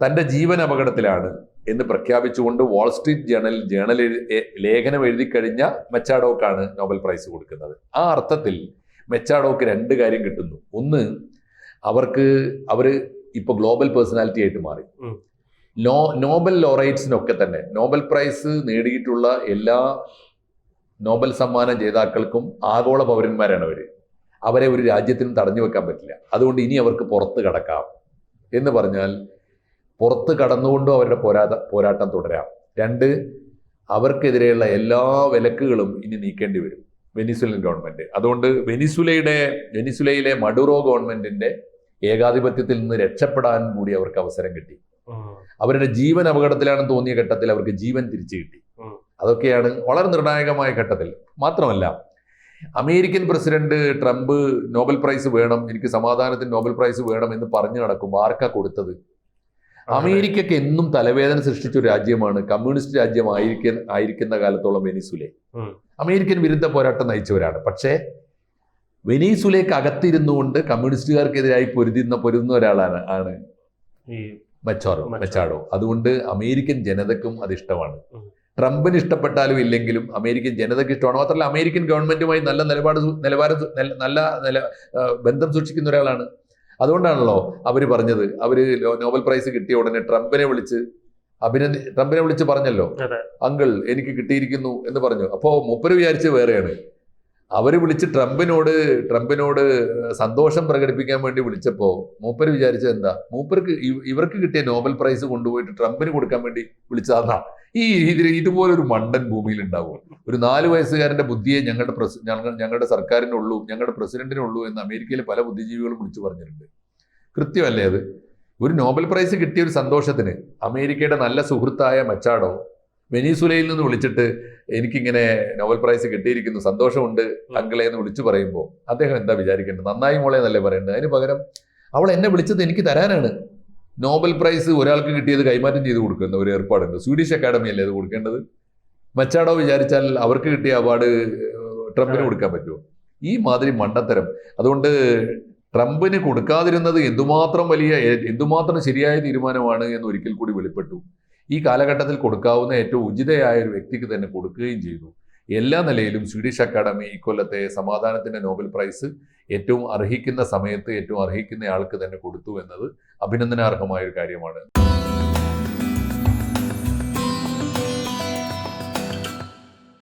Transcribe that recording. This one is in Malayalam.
തൻ്റെ ജീവൻ അപകടത്തിലാണ് എന്ന് പ്രഖ്യാപിച്ചുകൊണ്ട് വാൾ സ്ട്രീറ്റ് ജേണലിൽ ലേഖനം എഴുതി കഴിഞ്ഞ മെച്ചാഡോക്കാണ് നോബൽ പ്രൈസ് കൊടുക്കുന്നത്. ആ അർത്ഥത്തിൽ മെച്ചാഡോക്ക് 2 കാര്യം കിട്ടുന്നു. ഒന്ന്, അവർ ഇപ്പോൾ ഗ്ലോബൽ പേഴ്സണാലിറ്റി ആയിട്ട് മാറി. നോബൽ ലോറേറ്റ്സിനൊക്കെ തന്നെ നോബൽ പ്രൈസ് നേടിയിട്ടുള്ള എല്ലാ നോബൽ സമ്മാന ജേതാക്കൾക്കും ആഗോള പൗരന്മാരാണ് അവരെ ഒരു രാജ്യത്തിനും തടഞ്ഞു വെക്കാൻ പറ്റില്ല. അതുകൊണ്ട് ഇനി അവർക്ക് പുറത്ത് കടക്കാം എന്ന് പറഞ്ഞാൽ പുറത്ത് കടന്നുകൊണ്ടും അവരുടെ പോരാട്ടം തുടരാം. 2, അവർക്കെതിരെയുള്ള എല്ലാ വിലക്കുകളും ഇനി നീക്കേണ്ടി വരും വെനിസുലൻ ഗവൺമെന്റ്. അതുകൊണ്ട് വെനിസുലയിലെ മഡുറോ ഗവൺമെന്റിന്റെ ഏകാധിപത്യത്തിൽ നിന്ന് രക്ഷപ്പെടാൻ കൂടി അവർക്ക് അവസരം കിട്ടി. അവരുടെ ജീവൻ അപകടത്തിലാണെന്ന് തോന്നിയ ഘട്ടത്തിൽ അവർക്ക് ജീവൻ തിരിച്ചു കിട്ടി. അതൊക്കെയാണ് വളരെ നിർണായകമായ ഘട്ടത്തിൽ. മാത്രമല്ല, American president Trump Nobel prize വേണം, എനിക്ക് സമാധാനത്തിന് നോബൽ പ്രൈസ് വേണം എന്ന് പറഞ്ഞു നടക്കുമ്പോൾ ആർക്കാ കൊടുത്തത്? അമേരിക്കക്ക് എന്നും തലവേദന സൃഷ്ടിച്ച ഒരു രാജ്യമാണ്, കമ്മ്യൂണിസ്റ്റ് രാജ്യം ആയിരിക്കുന്ന കാലത്തോളം വെനിസുല. അമേരിക്കൻ വിരുദ്ധ പോരാട്ടം നയിച്ചവരാണ്. പക്ഷേ വെനീസുലയ്ക്ക് അകത്തിരുന്നുകൊണ്ട് കമ്മ്യൂണിസ്റ്റുകാർക്കെതിരായി പൊരുതുന്ന ഒരാളാണ് മെച്ചാഡോ. അതുകൊണ്ട് അമേരിക്കൻ ജനതക്കും അത് ഇഷ്ടമാണ്. ട്രംപിന് ഇഷ്ടപ്പെട്ടാലും ഇല്ലെങ്കിലും അമേരിക്കൻ ജനതയ്ക്ക് ഇഷ്ടമാണ്. മാത്രമല്ല, അമേരിക്കൻ ഗവൺമെന്റുമായി നല്ല ബന്ധം സൂക്ഷിക്കുന്ന ഒരാളാണ്. അതുകൊണ്ടാണല്ലോ അവർ പറഞ്ഞത്, നോബൽ പ്രൈസ് കിട്ടിയ ഉടനെ ട്രംപിനെ വിളിച്ച് പറഞ്ഞല്ലോ, അങ്കിൾ എനിക്ക് കിട്ടിയിരിക്കുന്നു എന്ന് പറഞ്ഞു. അപ്പോൾ മൂപ്പര് വിചാരിച്ച് വേറെയാണ്. അവർ വിളിച്ച് ട്രംപിനോട് സന്തോഷം പ്രകടിപ്പിക്കാൻ വേണ്ടി വിളിച്ചപ്പോൾ മൂപ്പര് വിചാരിച്ചത് എന്താ, ഇവർക്ക് കിട്ടിയ നോബൽ പ്രൈസ് കൊണ്ടുപോയിട്ട് ട്രംപിന് കൊടുക്കാൻ വേണ്ടി വിളിച്ചതാ. ഇതുപോലൊരു മണ്ടൻ ഭൂമിയിൽ ഉണ്ടാവും. ഒരു 4 വയസ്സുകാരന്റെ ബുദ്ധിയെ ഞങ്ങളുടെ സർക്കാരിനുള്ളൂ, ഞങ്ങളുടെ പ്രസിഡന്റിനുള്ളൂ എന്ന് അമേരിക്കയിലെ പല ബുദ്ധിജീവികളും വിളിച്ചു പറഞ്ഞിട്ടുണ്ട്. കൃത്യമല്ലേ അത്? ഒരു നോബൽ പ്രൈസ് കിട്ടിയ ഒരു സന്തോഷത്തിന് അമേരിക്കയുടെ നല്ല സുഹൃത്തായ മെച്ചാഡോ വെനീസുലയിൽ നിന്ന് വിളിച്ചിട്ട് എനിക്കിങ്ങനെ നോബൽ പ്രൈസ് കിട്ടിയിരിക്കുന്നു, സന്തോഷമുണ്ട് അങ്കിളെ എന്ന് വിളിച്ചു പറയുമ്പോൾ അദ്ദേഹം എന്താ വിചാരിക്കേണ്ടത്? നന്നായി മോളെ എന്നല്ലേ പറയേണ്ടത്? അതിന് പകരം അവൾ എന്നെ വിളിച്ചത് എനിക്ക് തരാനാണ്. നോബൽ പ്രൈസ് ഒരാൾക്ക് കിട്ടിയത് കൈമാറ്റം ചെയ്ത് കൊടുക്കുന്ന ഒരു ഏർപ്പാടുണ്ട്. സ്വീഡിഷ് അക്കാഡമി അല്ലേ അത് കൊടുക്കേണ്ടത്? മെച്ചാഡോ വിചാരിച്ചാൽ അവർക്ക് കിട്ടിയ അവാർഡ് ട്രംപിന് കൊടുക്കാൻ പറ്റുമോ? ഈ മാതിരി മണ്ടത്തരം. അതുകൊണ്ട് ട്രംപിന് കൊടുക്കാതിരുന്നത് എന്തുമാത്രം ശരിയായ തീരുമാനമാണ് എന്ന് ഒരിക്കൽ കൂടി വെളിപ്പെട്ടു. ഈ കാലഘട്ടത്തിൽ കൊടുക്കാവുന്ന ഏറ്റവും ഉചിതയായ ഒരു വ്യക്തിക്ക് തന്നെ കൊടുക്കുകയും ചെയ്തു. എല്ലാ നിലയിലും സ്വീഡിഷ് അക്കാഡമി ഇക്കൊല്ലത്തെ സമാധാനത്തിന്റെ നോബൽ പ്രൈസ് ഏറ്റവും അർഹിക്കുന്ന സമയത്ത് ഏറ്റവും അർഹിക്കുന്ന ആൾക്ക് തന്നെ കൊടുത്തു എന്നത് അഭിനന്ദനാർഹമായ ഒരു കാര്യമാണ്.